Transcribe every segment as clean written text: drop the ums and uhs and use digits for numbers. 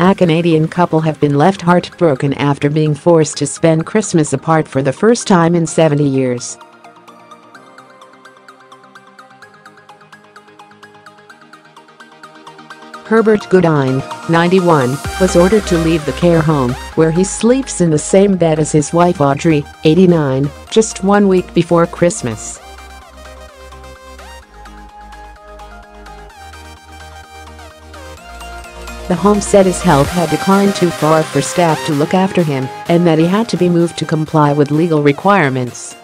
A Canadian couple have been left heartbroken after being forced to spend Christmas apart for the first time in 70 years. Herbert Goodine, 91, was ordered to leave the care home, where he sleeps in the same bed as his wife Audrey, 89, just 1 week before Christmas. The home said his health had declined too far for staff to look after him and that he had to be moved to comply with legal requirements.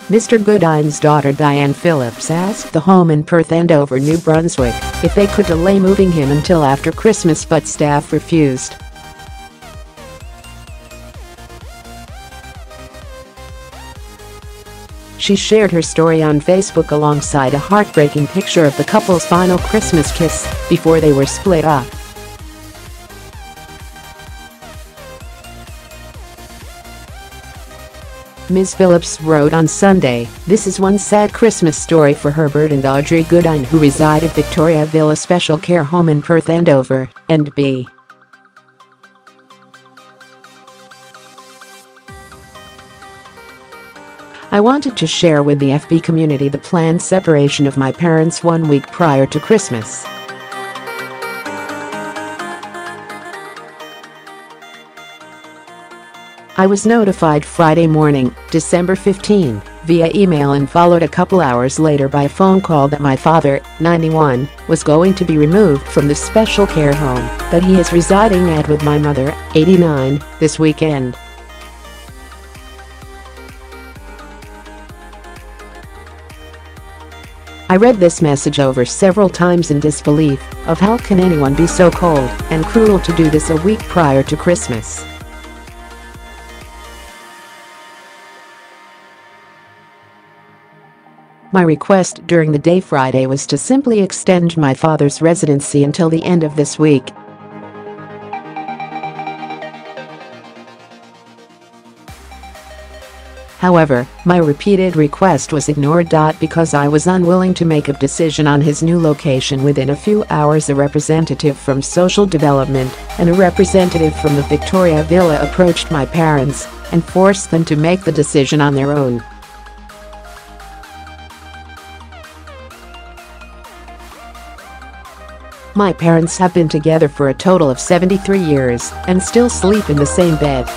Mr. Goodine's daughter Diane Phillips asked the home in Perth Andover, New Brunswick, if they could delay moving him until after Christmas, but staff refused. She shared her story on Facebook alongside a heartbreaking picture of the couple's final Christmas kiss before they were split up. Ms. Phillips wrote on Sunday, "This is one sad Christmas story for Herbert and Audrey Goodine, who reside at Victoria Villa Special Care Home in Perth Andover, NB. I wanted to share with the FB community the planned separation of my parents 1 week prior to Christmas. I was notified Friday morning, December 15, via email, and followed a couple hours later by a phone call that my father, 91, was going to be removed from the special care home that he is residing at with my mother, 89, this weekend. I read this message over several times in disbelief of how can anyone be so cold and cruel to do this a week prior to Christmas. My request during the day Friday was to simply extend my father's residency until the end of this week. However, my repeated request was ignored. Because I was unwilling to make a decision on his new location within a few hours, a representative from Social Development and a representative from the Victoria Villa approached my parents and forced them to make the decision on their own. My parents have been together for a total of 73 years and still sleep in the same bed.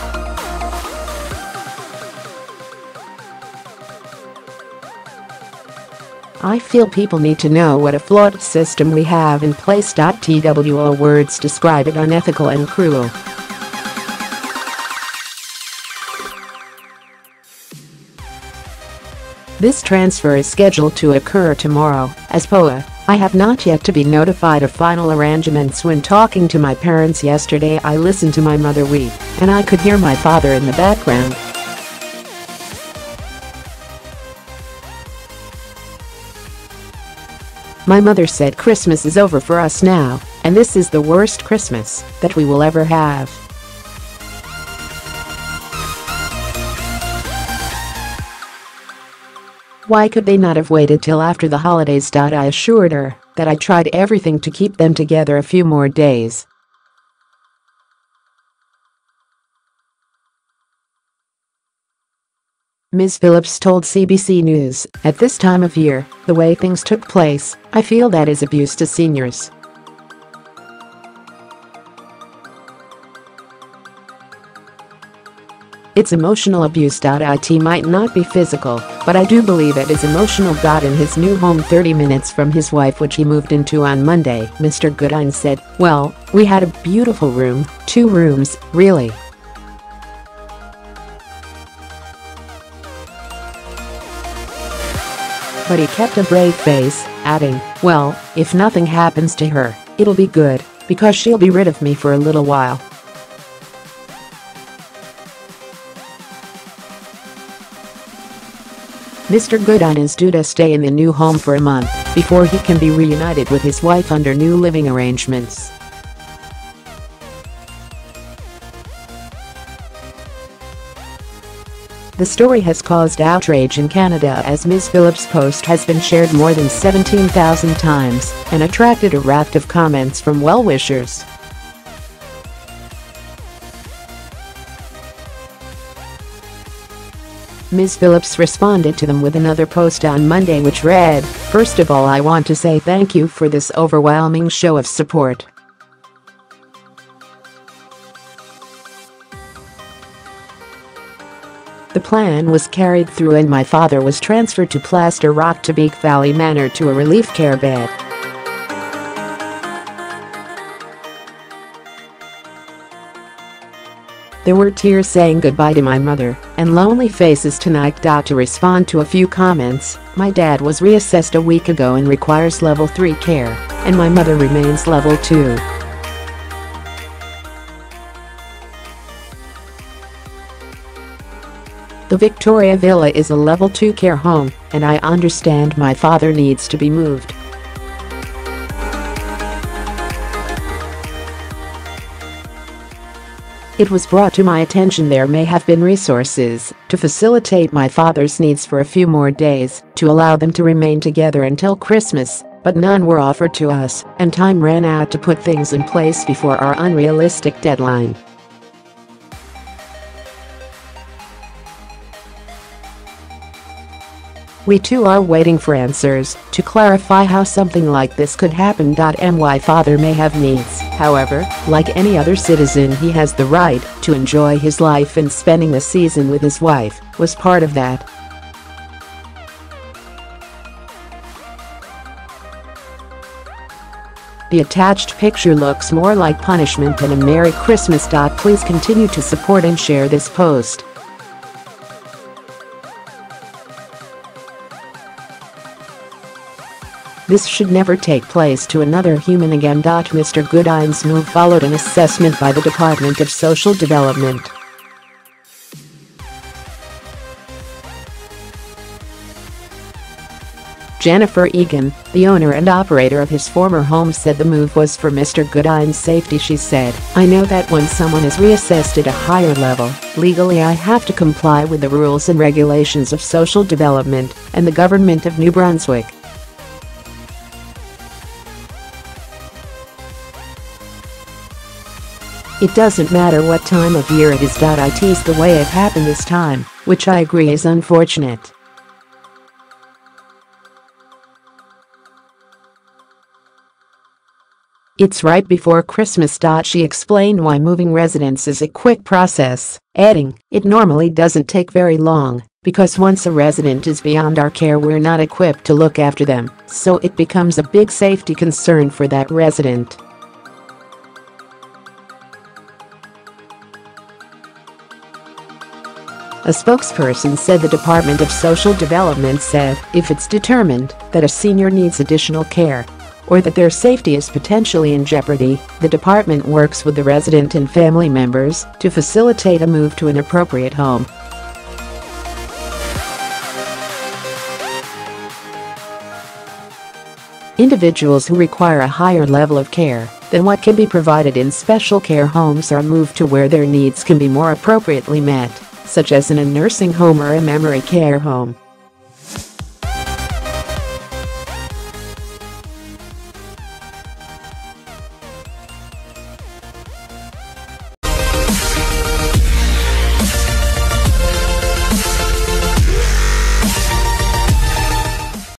I feel people need to know what a flawed system we have in place. TWO words describe it: unethical and cruel. This transfer is scheduled to occur tomorrow. As POA, I have not yet to be notified of final arrangements. When talking to my parents yesterday, I listened to my mother weep, and I could hear my father in the background. My mother said Christmas is over for us now, and this is the worst Christmas that we will ever have. Why could they not have waited till after the holidays? I assured her that I tried everything to keep them together a few more days. Ms. Phillips told CBC News, "At this time of year, the way things took place, I feel that is abuse to seniors. It's emotional abuse. It might not be physical, but I do believe it is emotional. In his new home 30 minutes from his wife, which he moved into on Monday, Mr. Goodine said, "Well, we had a beautiful room, 2 rooms, really. But he kept a brave face, adding, well, if nothing happens to her, it'll be good, because she'll be rid of me for a little while." Mr. Goodine is due to stay in the new home for a month before he can be reunited with his wife under new living arrangements. The story has caused outrage in Canada as Ms. Phillips' post has been shared more than 17,000 times and attracted a raft of comments from well-wishers. Ms. Phillips responded to them with another post on Monday which read, "First of all, I want to say thank you for this overwhelming show of support. The plan was carried through and my father was transferred to Plaster Rock Tobacco Valley Manor to a relief care bed. There were tears saying goodbye to my mother and lonely faces tonight." To respond to a few comments, "My dad was reassessed a week ago and requires level 3 care, and my mother remains level 2. The Victoria Villa is a level 2 care home, and I understand my father needs to be moved. It was brought to my attention there may have been resources to facilitate my father's needs for a few more days to allow them to remain together until Christmas, but none were offered to us, and time ran out to put things in place before our unrealistic deadline. We too are waiting for answers to clarify how something like this could happen. My father may have needs, however, like any other citizen he has the right to enjoy his life, and spending the season with his wife was part of that. The attached picture looks more like punishment than a Merry Christmas. Please continue to support and share this post. This should never take place to another human again. Mr. Goodine's move followed an assessment by the Department of Social Development. Jennifer Egan, the owner and operator of his former home, said the move was for Mr. Goodine's safety. She said, "I know that when someone is reassessed at a higher level, legally I have to comply with the rules and regulations of social development and the government of New Brunswick. It doesn't matter what time of year it is. It's the way it happened this time, which I agree is unfortunate. It's right before Christmas." She explained why moving residents is a quick process, adding, "It normally doesn't take very long, because once a resident is beyond our care we're not equipped to look after them, so it becomes a big safety concern for that resident." A spokesperson said the Department of Social Development said, "If it's determined that a senior needs additional care or that their safety is potentially in jeopardy, the department works with the resident and family members to facilitate a move to an appropriate home." Individuals who require a higher level of care than what can be provided in special care homes are moved to where their needs can be more appropriately met, such as in a nursing home or a memory care home.